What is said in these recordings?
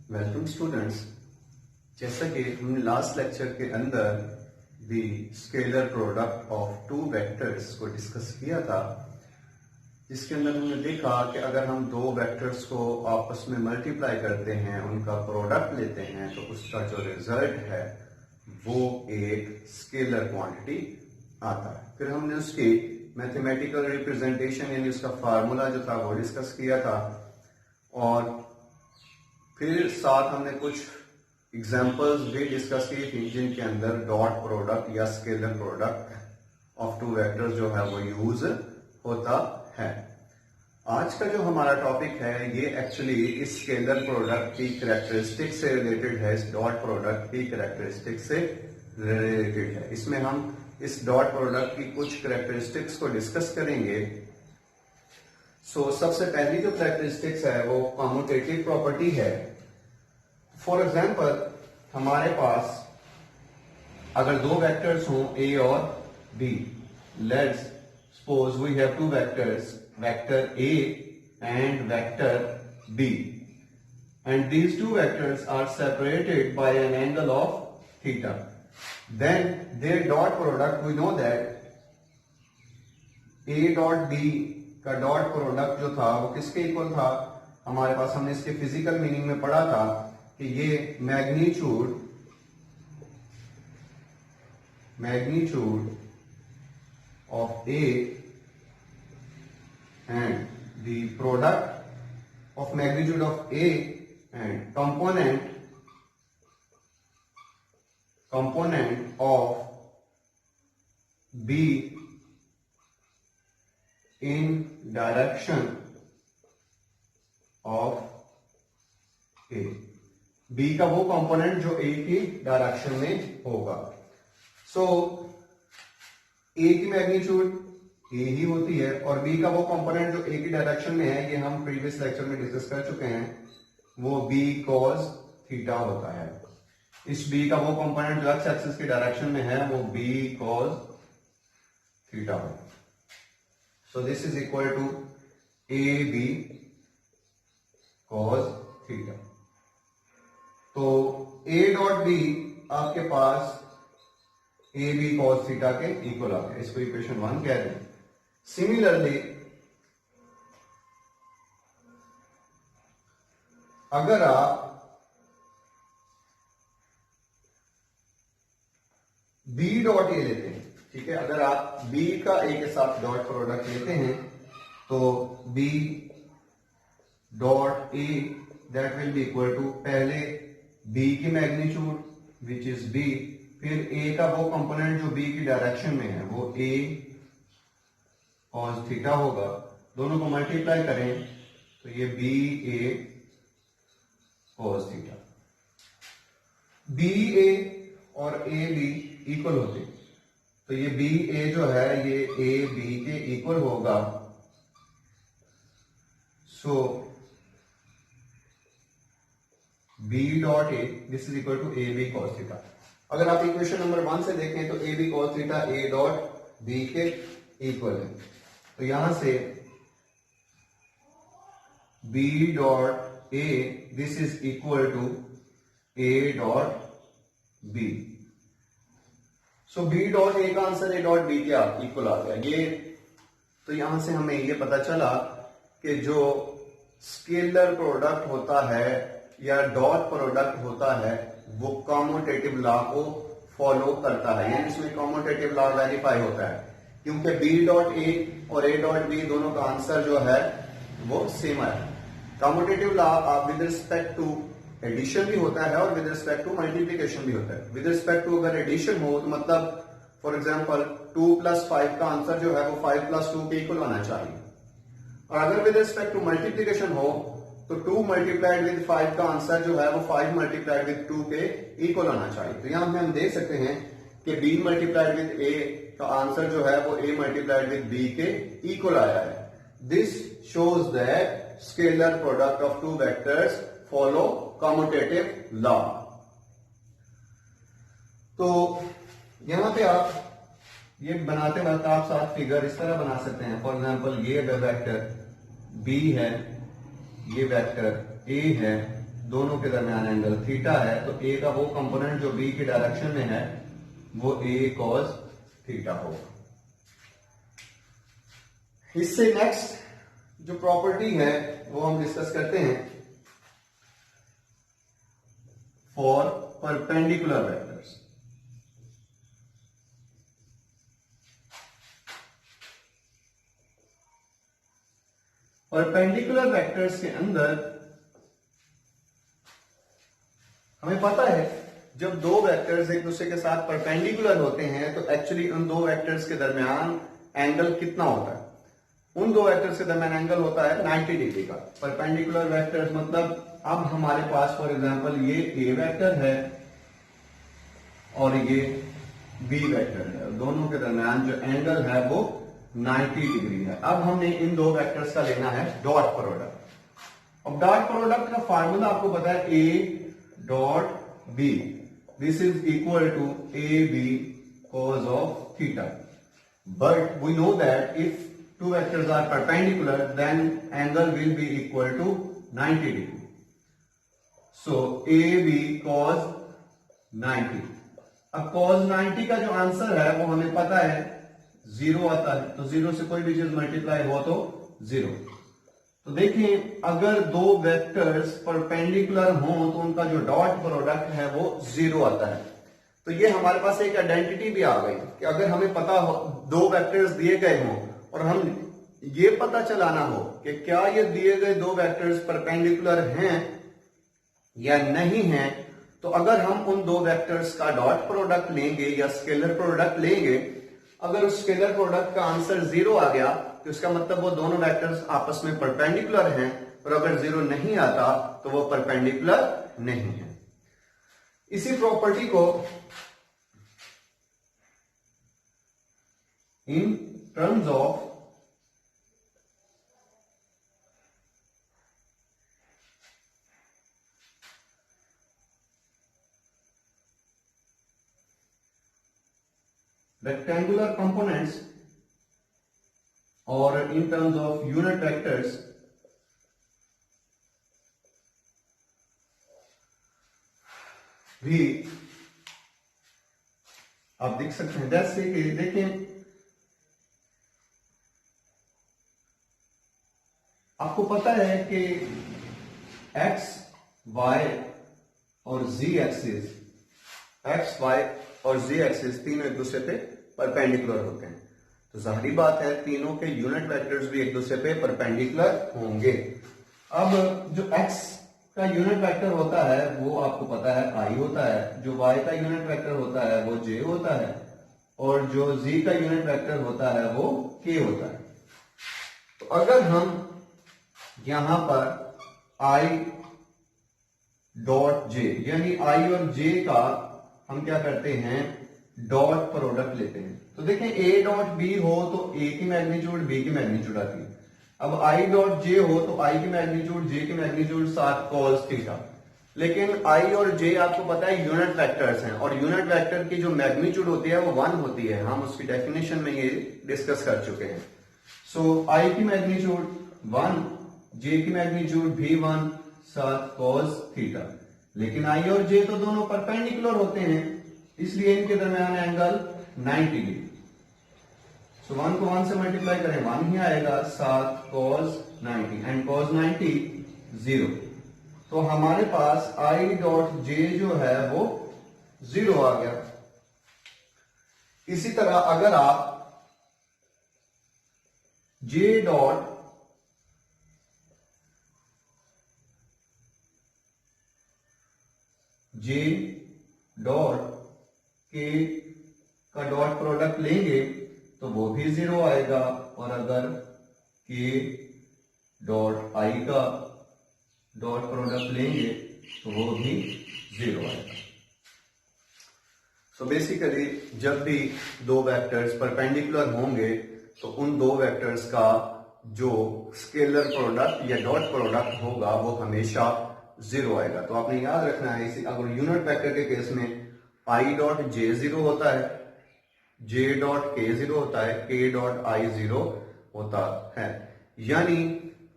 Welcome students. जैसा कि हमने लास्ट लेक्चर के अंदर the scalar product of two vectors को डिस्कस किया था, जिसके अंदर हमने देखा कि अगर हम दो वेक्टर्स को आपस में मल्टीप्लाई करते हैं, उनका प्रोडक्ट लेते हैं, तो उसका जो रिजल्ट है वो एक स्केलर क्वांटिटी आता है। फिर हमने उसकी मैथमेटिकल रिप्रेजेंटेशन यानी उसका फार्मूला जो था वो डिस्कस किया था, और फिर साथ हमने कुछ एग्जांपल्स भी डिस्कस की थी जिनके अंदर डॉट प्रोडक्ट या scalar product of two vectors जो है वो यूज होता है। आज का जो हमारा टॉपिक है ये एक्चुअली इस स्केलर प्रोडक्ट की कैरेक्टरिस्टिक से रिलेटेड है, इस डॉट प्रोडक्ट की कैरेक्टरिस्टिक से रिलेटेड है। इसमें हम इस डॉट प्रोडक्ट की कुछ कैरेक्टरिस्टिक्स को डिस्कस करेंगे। सबसे पहली जो कैरेक्टरिस्टिक्स है वो कम्यूटेटिव प्रॉपर्टी है। फॉर एग्जांपल, हमारे पास अगर दो वेक्टर्स हों ए और B, let's suppose we have two vectors, vector A and vector B, and these two vectors are separated by an angle of theta. Then their dot product, we know that a dot b का dot product जो था वो किसके equal था? हमारे पास, हमने इसके physical meaning में पढ़ा था कि ये magnitude of A and the product of magnitude of A and component of B in direction of A. B का वो कंपोनेंट जो A की डायरेक्शन में होगा। A की मैग्नीट्यूड A ही होती है, और B का वो कंपोनेंट जो A की डायरेक्शन में है, ये हम प्रीवियस लेक्चर में डिस्कस कर चुके हैं, वो B cos थीटा होता है। इस B का वो कंपोनेंट जो एक्स एक्सिस की डायरेक्शन में है वो B cos थीटा होता है। So this is equal to AB cos theta. तो A dot B आपके पास AB cos theta के इक्वल आ गया, इसको इक्वेशन 1 कह रहे हैं। सिमिलरली, अगर आप B डॉट A लेते हैं, ठीक है, अगर आप B का A के साथ डॉट प्रोडक्ट लेते हैं तो B dot A that will be equal to, पहले B की मैग्नीट्यूड विच इज B, फिर A का वो कंपोनेंट जो B की डायरेक्शन में है वो A cos थीटा होगा। दोनों को मल्टीप्लाई करें तो ये B A cos theta. B A और A B इक्वल होते हैं, तो ये बी ए जो है ये ए बी के इक्वल होगा। So B dot A this is equal to A B cos theta. अगर आप इक्वेशन नंबर 1 से देखें तो A B cos theta A dot B के इक्वल है, तो यहां से B dot A this is equal to A dot B. So B dot A का आंसर ए डॉट बी क्या इक्वल आ गया ये। तो यहां से हमें ये पता चला कि जो स्केलर प्रोडक्ट होता है या डॉट प्रोडक्ट होता है वो कम्यूटेटिव लॉ को फॉलो करता है, यानी इसमें कम्यूटेटिव लॉ वेरीफाई होता है, क्योंकि बी डॉट ए और ए डॉट बी दोनों का आंसर जो है वो सेम है। Commutative law with respect to addition भी होता है और विद रिस्पेक्ट टू मल्टीप्लिकेशन भी होता है। विद रिस्पेक्ट टू अगर एडिशन हो तो मतलब फॉर एग्जांपल 2 + 5 का आंसर जो है वो 5 + 2 के इक्वल आना चाहिए, और अगर विद रिस्पेक्ट टू मल्टीप्लिकेशन हो तो 2 मल्टीप्लाइड विद 5 का आंसर जो है वो 5 मल्टीप्लाइड विद 2 के इक्वल आना चाहिए। तो यहां पे हम देख सकते हैं कि b मल्टीप्लाइड विद a का आंसर जो है वो a मल्टीप्लाइड विद b के इक्वल आया है। This shows that scalar product of two vectors follow commutative law. तो यहां पे आप ये बनाते वक्त आप साथ फिगर इस तरह बना सकते हैं। फॉर एग्जांपल, ये वेक्टर B है, ये वेक्टर A है, दोनों के दरमियान एंगल थीटा है, तो ए का वो कंपोनेंट जो बी की डायरेक्शन में है वो ए कॉस थीटा होगा। इससे नेक्स्ट जो प्रॉपर्टी है वो हम डिस्कस करते हैं for perpendicular vectors. Perpendicular vectors के अंदर हमें पता है जब दो वेक्टर्स एक दूसरे के साथ परपेंडिकुलर होते हैं तो एक्चुअली उन दो वेक्टर्स के दरमियान एंगल कितना होता है? उन दो वेक्टर्स के दरमियान एंगल होता है 90 डिग्री का। परपेंडिकुलर वेक्टर्स मतलब अब हमारे पास फॉर एग्जांपल ये ए वेक्टर है और ये बी वेक्टर है, दोनों के दरमियान जो एंगल है वो 90 डिग्री है। अब हमने इन दो वेक्टर्स का लेना है डॉट प्रोडक्ट। अब डॉट प्रोडक्ट का फार्मूला आपको पता है A dot B, this is equal to A B cos of theta. But we know that if two vectors are perpendicular then angle will be equal to 90 degree. So AB cos 90. अब cos 90 का जो answer है वो हमें पता है 0 आता है, तो 0 से कोई भी चीज मल्टीप्लाई हो तो 0। तो देखिए अगर दो वेक्टर्स परपेंडिकुलर हों तो उनका जो डॉट प्रोडक्ट है वो 0 आता है। तो ये हमारे पास एक आइडेंटिटी भी आ गई कि अगर हमें पता हो दो वेक्टर्स दिए गए हों और हम ये पता चलाना हो कि क्या ये दिए गए दो वेक्टर्स परपेंडिकुलर हैं या नहीं हैं, तो अगर हम उन दो वेक्टर्स का डॉट प्रोडक्ट लेंगे या स्केलर प्रोडक्ट लेंगे, अगर उस स्केलर प्रोडक्ट का आंसर 0 आ गया तो इसका मतलब वो दोनों वेक्टर्स आपस में परपेंडिकुलर हैं, और अगर 0 नहीं आता तो वो परपेंडिकुलर नहीं है। इसी प्रॉपर्टी को in terms of rectangular components or in terms of unit vectors भी आप देख सकते हैं। जैसे कि देखें आपको पता है कि x, y और z एक्सिस, x, y और z एक्सिस तीनों एक दूसरे पे परपेंडिकुलर होते हैं, तो जाहिर बात है तीनों के यूनिट वेक्टर्स भी एक दूसरे पे परपेंडिकुलर होंगे। अब जो x का यूनिट वेक्टर होता है वो आपको पता है i होता है, जो y का यूनिट वेक्टर होता है वो j होता है, और जो z का यूनिट वेक्टर होता है वो k होता है। तो अगर हम यहां पर i डॉट j यानी i और j का हम क्या करते हैं डॉट प्रोडक्ट लेते हैं, तो देखें a डॉट b हो तो a की मैग्नीट्यूड b की मैग्नीट्यूड आती है। अब i डॉट j हो तो i की मैग्नीट्यूड j की मैग्नीट्यूड साथ कॉस थीटा। लेकिन i और j आपको पता है यूनिट वेक्टर्स हैं, और यूनिट वेक्टर की जो मैग्नीट्यूड होती है वो 1 होती है, हम उसकी डेफिनेशन में ये डिस्कस कर चुके हैं। सो i की मैग्नीट्यूड 1, j की मैग्नीट्यूड भी 1 साथ कॉस थीटा। लेकिन i और j तो दोनों परपेंडिकुलर होते हैं, इसलिए इनके दरमियान एंगल 90 डिग्री। सो 1 को 1 से मल्टीप्लाई करें 1 ही आएगा, साथ cos 90 एंड cos 90 0। तो हमारे पास i डॉट j जो है वो 0 आ गया। इसी तरह अगर आप j डॉट k का डॉट प्रोडक्ट लेंगे तो वो भी 0 आएगा, और अगर k डॉट i का डॉट प्रोडक्ट लेंगे तो वो भी 0 आएगा। सो बेसिकली जब भी दो वेक्टर्स परपेंडिकुलर होंगे तो उन दो वेक्टर्स का जो स्केलर प्रोडक्ट या डॉट प्रोडक्ट होगा वो हमेशा 0 आएगा। तो आपने याद रखना है, इसी अगर यूनिट वेक्टर के केस में i डॉट j 0 होता है, j डॉट k 0 होता है, k डॉट i 0 होता है। यानी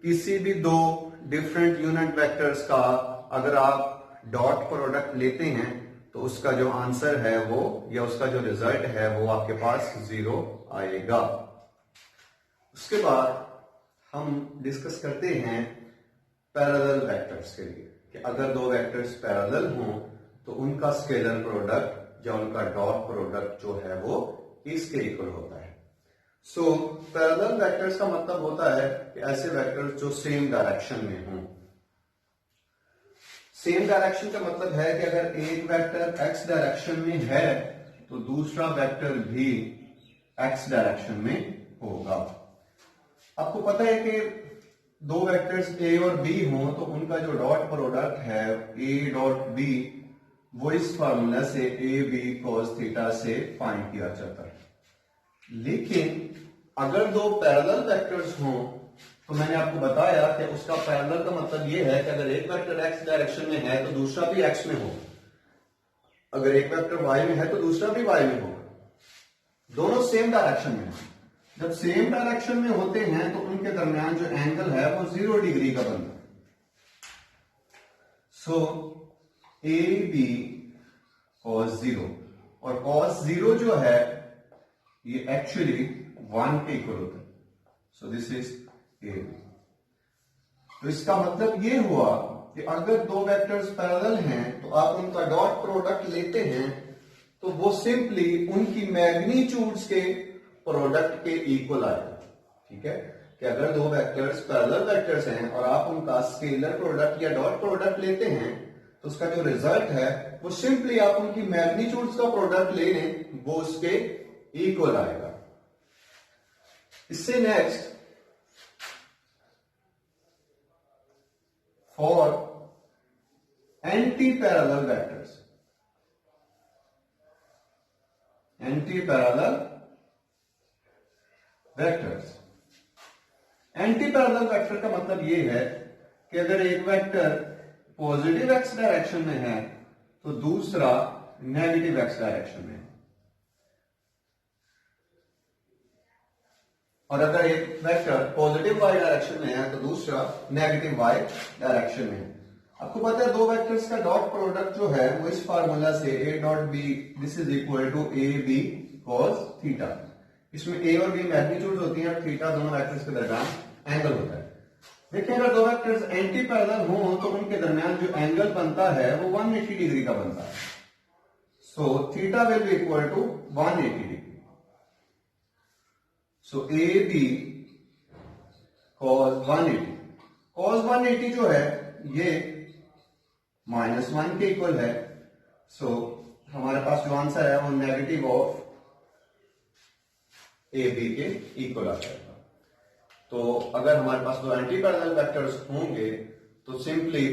किसी भी दो डिफरेंट यूनिट वेक्टर्स का अगर आप डॉट प्रोडक्ट लेते हैं तो उसका जो आंसर है वो या उसका जो रिजल्ट है वो आपके पास 0 आएगा। उसके बाद हम डिस्कस करते हैं पैरेलल वेक्टर्स के लिए कि अगर दो वेक्टर्स पैरेलल हों तो उनका स्केलर प्रोडक्ट या उनका डॉट प्रोडक्ट जो है वो इसके इक्वल होता है। सो पैरेलल वेक्टर्स का मतलब होता है कि ऐसे वेक्टर्स जो सेम डायरेक्शन में हों। सेम डायरेक्शन का मतलब है कि अगर एक वेक्टर एक्स डायरेक्शन में है तो दूसरा वेक्टर भी एक्स डायरेक्शन में होगा। आपको पता है कि दो वेक्टर्स ए और बी हों तो उनका जो डॉट प्रोडक्ट है ए डॉट बी वो इस फार्मूला से ए बी कॉस थीटा से फाइंड किया जाता है। लेकिन अगर दो पैरेलल वेक्टर्स हों तो मैंने आपको बताया कि उसका पैरेलल का मतलब यह है कि अगर एक वेक्टर एक्स डायरेक्शन में है तो दूसरा भी एक्स में होगा, अगर एक वेक्टर वाई में है तो दूसरा भी वाई में होगा, दोनों सेम डायरेक्शन में है। जब सेम डायरेक्शन में होते हैं तो उनके दरमियान जो एंगल है वो 0 डिग्री का बनता है। सो ए बी कॉस 0 और कॉस 0 जो है ये एक्चुअली 1 के इक्वल होता है। So this is A B. तो इसका मतलब ये हुआ कि अगर दो वेक्टर्स पैरेलल हैं तो आप उनका डॉट प्रोडक्ट लेते हैं तो वो सिंपली उनकी मैग्नीट्यूड्स के प्रोडक्ट के इक्वल आएगा। ठीक है, कि अगर दो वेक्टर्स पैरेलल वेक्टर्स हैं और आप उनका स्केलर प्रोडक्ट या डॉट प्रोडक्ट लेते हैं तो उसका जो रिजल्ट है वो सिंपली आप उनकी मैग्नीट्यूड्स का प्रोडक्ट ले लें वो उसके इक्वल आएगा। इससे next for anti parallel vectors, anti parallel vectors, anti parallel vector का मतलब यह है कि अगर एक वेक्टर पॉजिटिव एक्स डायरेक्शन में है तो दूसरा नेगेटिव एक्स डायरेक्शन में है, और अगर एक वेक्टर पॉजिटिव वाई डायरेक्शन में है तो दूसरा नेगेटिव वाई डायरेक्शन में है। आपको पता है दो वेक्टर्स का डॉट प्रोडक्ट जो है वो इस फार्मूला से A dot B this is equal to A B cos theta. इसमें ए और बी मैग्नीट्यूड होती हैं और थीटा दोनों वेक्टर्स के दरमियान एंगल होता है। देखिए अगर दो वेक्टर्स एंटी पैरेलल हों तो उनके दरमियान जो एंगल बनता है वो 180 डिग्री का बनता है। So theta will be equal to 180 degree. So A B cos 180, cos 180 जो है ये -1 के इक्वल है। सो हमारे पास जो आंसर है वो नेगेटिव ऑफ ए बी के इक्वल आ जाएगा। तो अगर हमारे पास दो एंटी पैरेलल वेक्टर्स होंगे तो सिंपली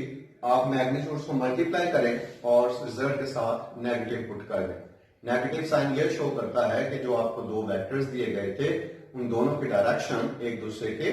आप मैग्नीट्यूड्स को मल्टीप्लाई करें और रिजल्ट के साथ नेगेटिव पुट कर दें। नेगेटिव साइन ये शो करता है कि जो आपको दो वेक्टर्स दिए गए थे उन दोनों की डायरेक्शन एक दूसरे के